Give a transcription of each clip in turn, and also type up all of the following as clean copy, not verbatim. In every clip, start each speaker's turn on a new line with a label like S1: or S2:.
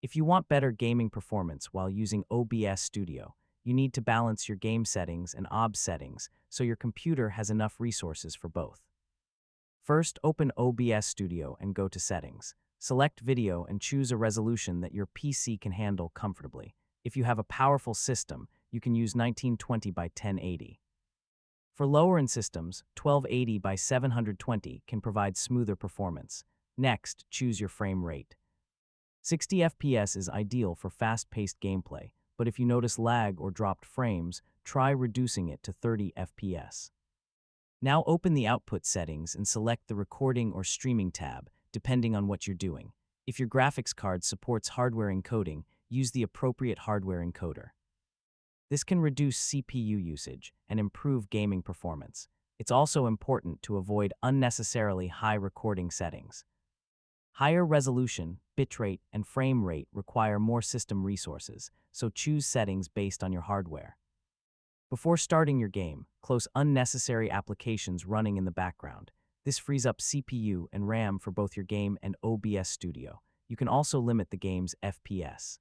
S1: If you want better gaming performance while using OBS Studio, you need to balance your game settings and OBS settings so your computer has enough resources for both. First, open OBS Studio and go to Settings. Select Video and choose a resolution that your PC can handle comfortably. If you have a powerful system, you can use 1920 by 1080. For lower-end systems, 1280 by 720 can provide smoother performance. Next, choose your frame rate. 60 FPS is ideal for fast-paced gameplay, but if you notice lag or dropped frames, try reducing it to 30 FPS. Now open the output settings and select the recording or streaming tab, depending on what you're doing. If your graphics card supports hardware encoding, use the appropriate hardware encoder. This can reduce CPU usage and improve gaming performance. It's also important to avoid unnecessarily high recording settings. Higher resolution, bitrate, and frame rate require more system resources, so choose settings based on your hardware. Before starting your game, close unnecessary applications running in the background. This frees up CPU and RAM for both your game and OBS Studio. You can also limit the game's FPS.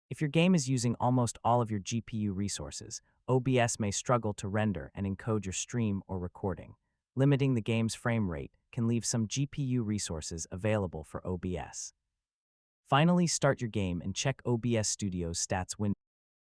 S1: If your game is using almost all of your GPU resources, OBS may struggle to render and encode your stream or recording. Limiting the game's frame rate can leave some GPU resources available for OBS. Finally, start your game and check OBS Studio's stats window.